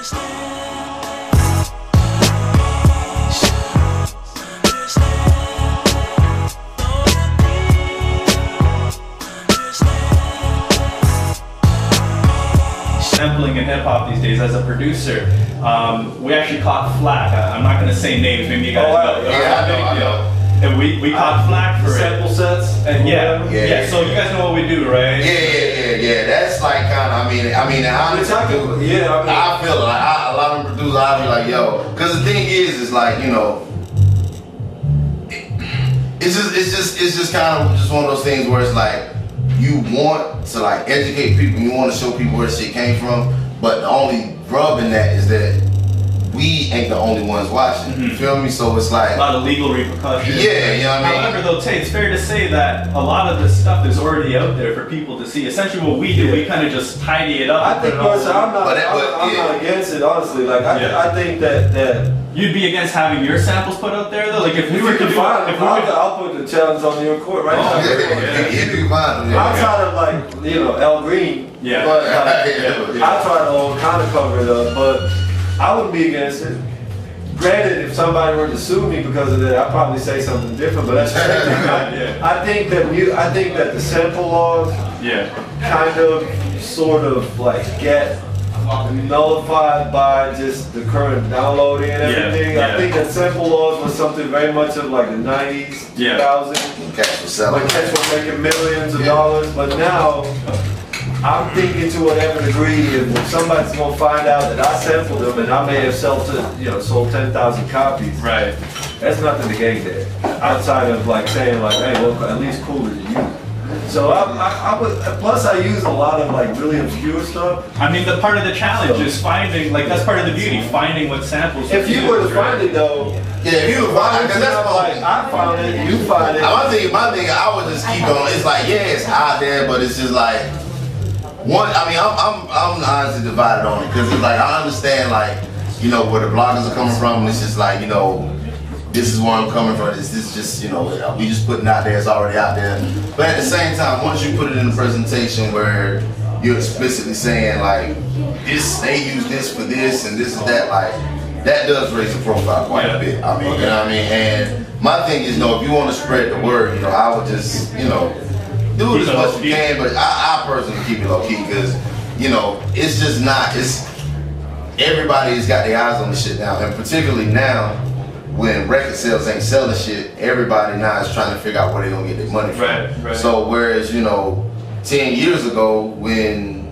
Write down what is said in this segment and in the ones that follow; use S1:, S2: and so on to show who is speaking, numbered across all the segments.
S1: Sampling in hip hop these days as a producer, we actually caught flack. I'm not going to say names, maybe you guys know.
S2: Yeah, I know.
S1: And we caught flack for
S3: sample sets.
S1: And yeah. So you guys know what we do, right?
S2: Yeah. That's like kind of. I mean, honestly, I feel like a lot of producers, I'll be like, yo, because the thing is like, you know, it's just kind of just one of those things where it's like you want to like educate people, you want to show people where shit came from, but the only rub in that is that we ain't the only ones watching. You feel me? So it's like
S1: a lot of legal repercussions.
S2: Yeah, you know what I mean?
S1: However, though, Tay, it's fair to say that a lot of this stuff is already out there for people to see. Essentially, what we do, we kind of just tidy it up.
S3: I think personally, I'm not against it. Honestly, like I think that
S1: you'd be against having your samples put out there, though. Like if we were to
S3: find them, I'll put the challenge on your court right now.
S2: You find them.
S3: Outside of like El Green,
S1: yeah,
S3: but I try to all kind of cover it up, but I wouldn't be against it. Granted, if somebody were to sue me because of that, I'd probably say something different. But that's the thing. I think that the sample laws, kind of, sort of like get nullified by just the current downloading and everything. I think that sample laws was something very much of like the 90s, 2000s. When cats were making millions of dollars, but now I'm thinking to whatever degree, if somebody's gonna find out that I sampled them and I may have sold 10,000 copies,
S1: right?
S3: That's nothing to gain there. Outside of like saying like, hey, well, at least cooler than you. So I would. Plus, I use a lot of like really obscure stuff.
S1: I mean, the part of the challenge is finding, like, that's part of the beauty, finding what samples.
S3: If you were to find it though,
S2: if you would find it, because that's
S3: like I found it, you find it.
S2: My thing, I would just keep on. It's like, it's out there, but it's just like. I'm honestly divided on it because it's like I understand like where the bloggers are coming from, and it's just like this is where I'm coming from. This is just we just putting out there. It's already out there. But at the same time, once you put it in a presentation where you're explicitly saying like they use this for this and this is that, like that does raise the profile quite a bit. I mean, you know what I mean. And my thing is, if you want to spread the word, I would just do it as much as you can, but I personally keep it low key because, it's just not, everybody's got their eyes on the shit now, and particularly now when record sales ain't selling shit, everybody now is trying to figure out where they're gonna get their money from. Right. So whereas, 10 years ago when,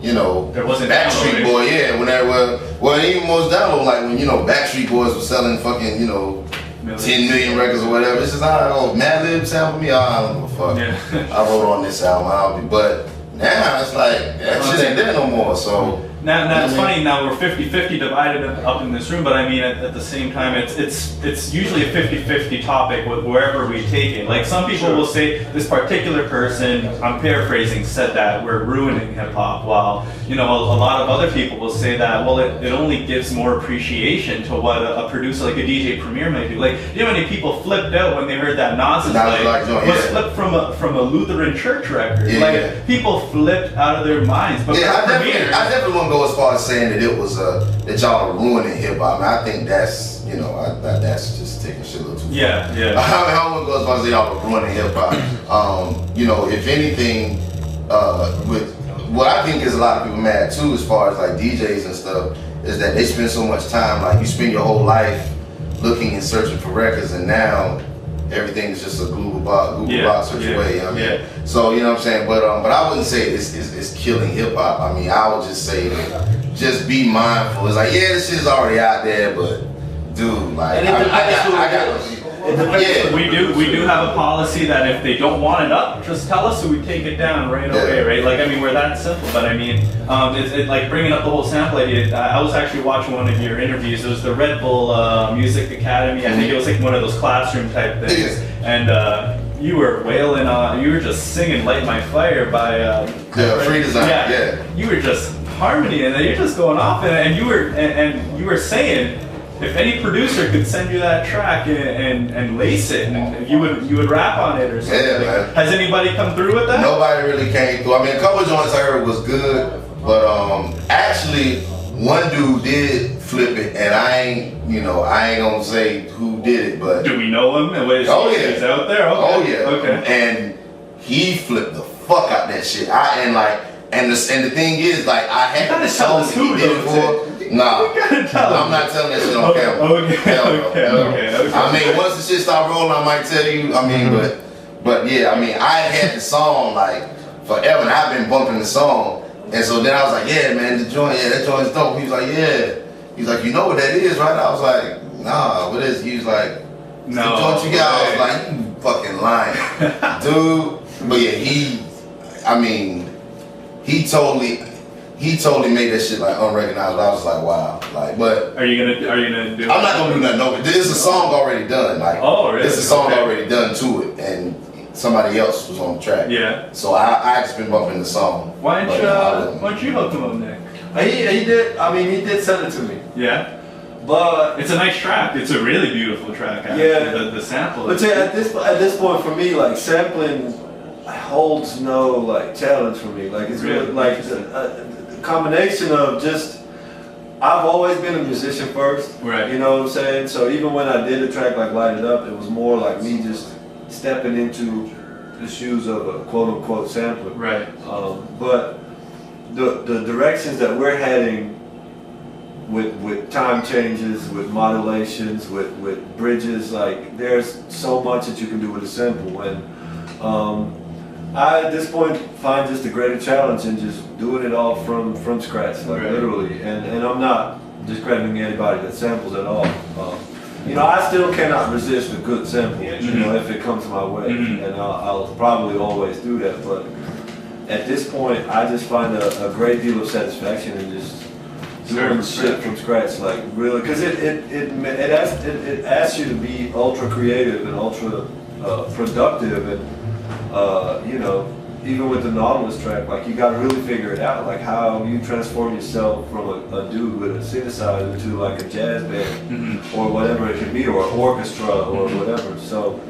S1: there wasn't
S2: Backstreet Boy, when there were, even most download, like when, Backstreet Boys were selling fucking, 10 million records or whatever. It's just Madlib sampled me. I don't give a fuck. Yeah. I wrote on this album, but now it's like that shit ain't there no more. So
S1: now it's funny. Now we're 50-50 divided up in this room, but I mean at the same time, it's usually a 50-50 topic wherever we take it. Like some people will say this particular person, I'm paraphrasing, said that we're ruining hip hop, while a lot of other people will say that it only gives more appreciation to what a producer like a DJ Premier might do. Like how many people flipped out when they heard that Nas was flipped from a Lutheran church record. People flipped out of their minds. But
S2: I definitely won't go as far as saying that it was that y'all are ruining hip hop. I think that's that's just taking shit a little too far. I won't go as far as say y'all are ruining hip hop. If anything, with what I think is a lot of people mad too, as far as like DJs and stuff, is that they spend so much time. Like you spend your whole life looking and searching for records, and now everything is just a Google box search away. So you know what I'm saying. But I wouldn't say it's killing hip hop. I mean, I would just say just be mindful. It's like this shit is already out there, but dude, like
S1: we do have a policy that if they don't want it up, just tell us so we take it down right away, right? Like we're that simple. But I mean, it's like bringing up the whole sample idea. I was actually watching one of your interviews. It was the Red Bull Music Academy. I think it was like one of those classroom type things, and you were wailing on. You were just singing "Light My Fire" by
S2: Free Design.
S1: You were just harmony, and then you're just going off, and you were saying, if any producer could send you that track and lace it, and you would rap on it or something.
S2: Man.
S1: Has anybody come through with that?
S2: Nobody really came through. I mean, a couple of joints I heard was good, but actually one dude did flip it, and I ain't gonna say who did it, but
S1: Do we know him? And wait,
S2: Oh, yeah.
S1: he's out there. Okay.
S2: oh yeah,
S1: Okay.
S2: and he flipped the fuck out that shit. And the thing is, like, I had
S1: gotta
S2: the
S1: tell
S2: song
S1: us
S2: that he
S1: who,
S2: did it
S1: though,
S2: for. Nah,
S1: You gotta tell
S2: I'm
S1: him.
S2: not telling that shit on
S1: Okay,
S2: camera.
S1: okay,
S2: Hell no,
S1: okay,
S2: hell no.
S1: okay.
S2: I mean, once the shit start rolling, I might tell you. I mean, but yeah, I mean, I had the song like forever, and I've been bumping the song, and so then I was like, yeah, man, that joint's dope. He was like, yeah. He's like, you know what that is, right? I was like, nah, what is it? He was like, it's
S1: No
S2: the joint you got. I was
S1: way.
S2: like, you fucking lying, dude. But yeah, he totally made that shit like unrecognizable. I was like, wow, like, but
S1: Are you gonna do?
S2: I'm not gonna do nothing over it. There's a song already done. Like,
S1: Oh, really?
S2: There's a song
S1: Okay.
S2: already done to it, and somebody else was on the track.
S1: Yeah.
S2: So I just been bumping the song.
S1: Why
S2: But,
S1: don't you hook him up, Nick?
S3: He did. I mean, he did send it to me,
S1: Yeah.
S3: but
S1: It's a nice track. It's a really beautiful track. Actually.
S3: Yeah.
S1: The sample.
S3: But
S1: is-
S3: yeah, at this point for me, like sampling holds no like challenge for me. Like it's really
S1: Really?
S3: like a combination of just. I've always been a musician first,
S1: Right.
S3: You know what I'm saying? So even when I did a track like Light It Up, it was more like me just stepping into the shoes of a quote unquote sampler.
S1: Right.
S3: But the directions that we're heading with time changes, with modulations, with bridges, like there's so much that you can do with a sample. And I at this point find just a greater challenge in just doing it all from scratch, like
S1: Right.
S3: literally. And I'm not discrediting anybody that samples at all. You know, I still cannot resist a good sample, you know, if it comes my way,
S1: Mhm.
S3: and I'll probably always do that. But at this point, I just find a great deal of satisfaction in just doing shit from scratch, like really, because it asks you to be ultra creative and ultra productive, and you know, even with the Nautilus track, like you got to really figure it out, like how you transform yourself from a dude with a synthesizer to like a jazz band
S1: Mhm.
S3: or whatever it can be, or an orchestra or whatever. So